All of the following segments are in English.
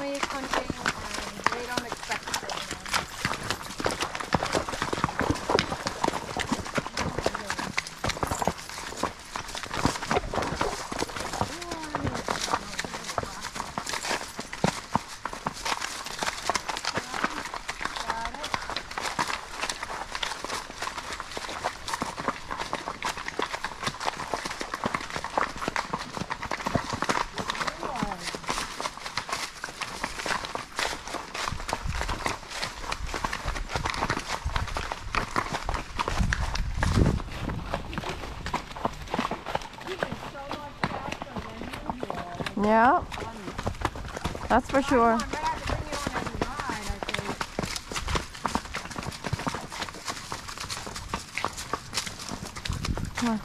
family is hunting and they don't expect to see Yeah, that's for sure. Come on.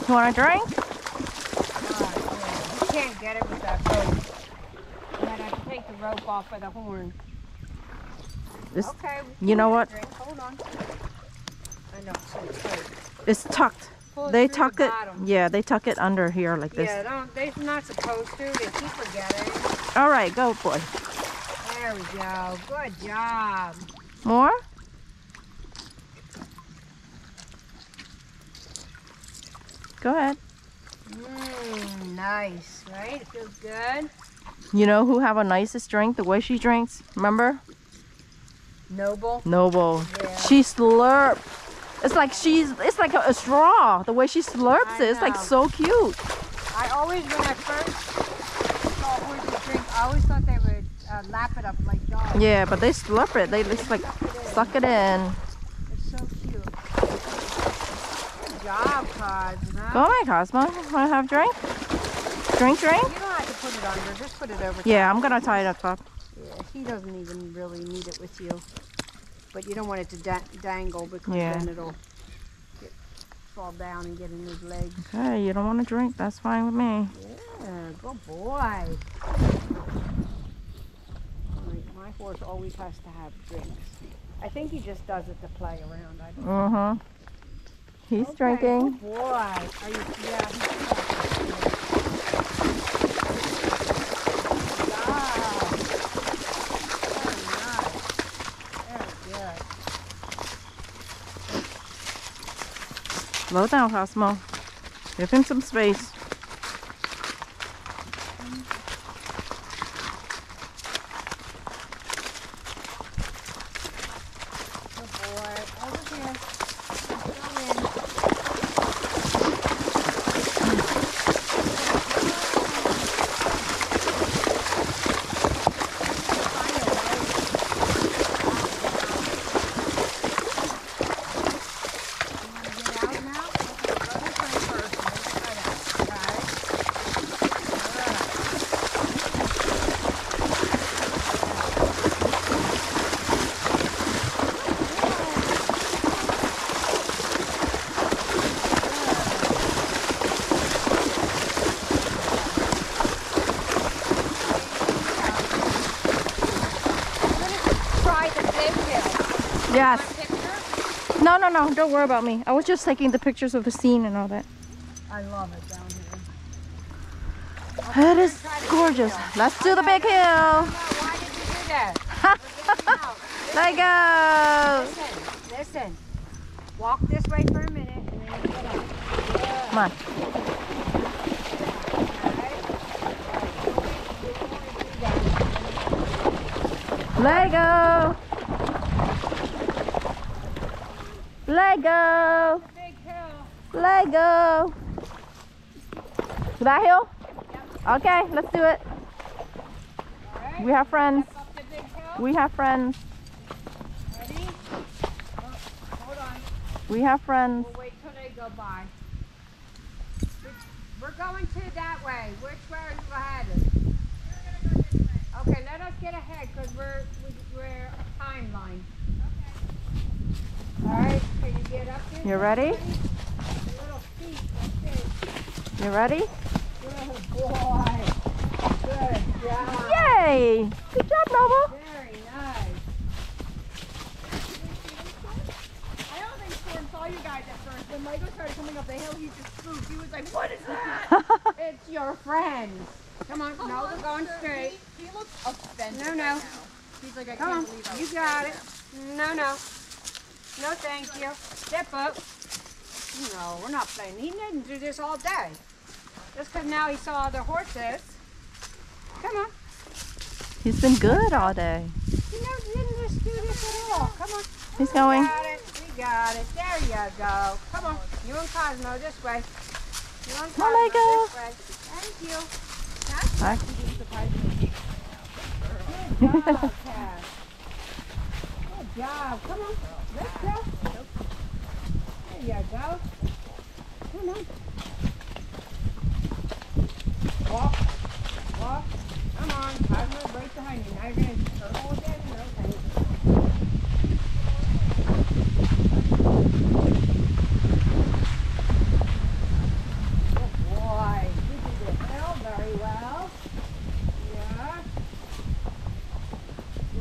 You want a drink? You can't get it with that rope. You might have to take the rope off of the horn. Okay. You know what? Hold on. I know, so it's tight. It's tucked. They tuck it. Yeah, they tuck it under here like this. Yeah, they're not supposed to. They keep forgetting. All right, go, boy. There we go. Good job. More? Go ahead. Nice, right? It feels good. You know who have a nicest drink? The way she drinks. Remember? Noble. Noble. Yeah. She slurp. It's like it's like a straw. The way she slurps it, it's like so cute. I always, when I first saw horses drink, I always thought they would lap it up like dogs. Yeah, but they slurp it. They just like suck it in. It's so cute. Good job, Cosmo. Go on, Cosmo. Want to have a drink? Drink? You don't have to put it under. Just put it over. Yeah, I'm gonna tie it up. Yeah, he doesn't even really need it with you. But you don't want it to dangle because then it'll fall down and get in his legs. Okay, you don't want to drink. That's fine with me. Yeah, good boy. My horse always has to have drinks. I think he just does it to play around. I don't know. He's drinking. Good boy. Are you? Yeah. Slow down, Cosmo. Give him some space. Good boy. Over here. Yes. No, don't worry about me. I was just taking the pictures of the scene and all that. I love it down here. It is gorgeous. Let's do the big hill. Why did you do that? Let go. Listen. Walk this way for a minute and then you get up. Yeah. Come on. Let go. Let go. Big hill. Let go. That hill? Yep. Okay, let's do it. All right. We have friends. Step up the big hill. We have friends. Ready? Oh, hold on. We have friends. We'll wait till they go by. We're going to that way. Which way are you headed? We're going to go this way. Okay, let us get ahead because we square timeline. Okay. All right, can you get up there? You ready? Your little feet like this. You ready? Good boy. Good job. Yay! Good job, Noble. Very nice. I don't think Storm saw you guys at first. When Lego started coming up the hill, he just spooked. He was like, what is that? It's your friends. Come on, no, we're going straight. He looks offended. No, no. Right now. He's like, I Come on, can't believe I you was got saying it. No, no. No, thank you. Step up. No, we're not playing. He didn't do this all day. Just because now he saw other horses. Come on. He's been good all day. He never didn't just do this at all. Come on. He's going. We got it. We got it. There you go. Come on. You and Cosmo this way. You and Come on, Cosmo Lego. this way. Thank you. Hi. Good job, Cass. Good job. Come on. Let's go. There you go. Come on. Walk. Walk. Come on. Cosmo's right behind you. Now you're going to circle again. No, thank you. Good boy. You did the hill very well. Yeah.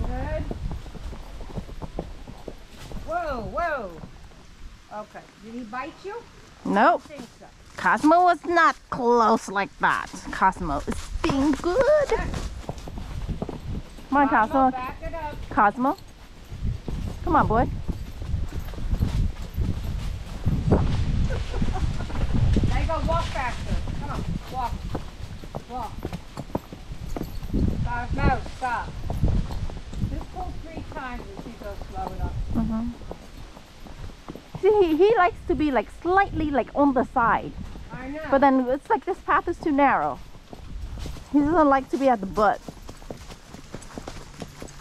Good. Whoa, whoa. Okay. Did he bite you? Nope. I think so. Cosmo was not close like that. Cosmo is being good. Come on, Cosmo. Back it up. Cosmo. Come on, boy. There you go. Walk faster. Come on. Walk. Walk. Cosmo, stop. Just pull 3 times and she goes slow enough. Mm-hmm. See, he likes to be like slightly like on the side. I know. But then it's like this path is too narrow. He doesn't like to be at the butt.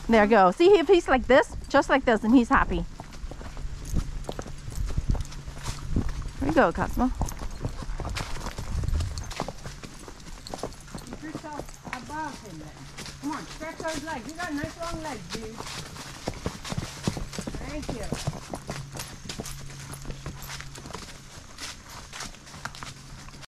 There you go. See, if he's like this, just like this, and he's happy. There you go, Cosmo. Keep yourself above him there. Come on, stretch those legs. You got nice long legs, dude. Thank you.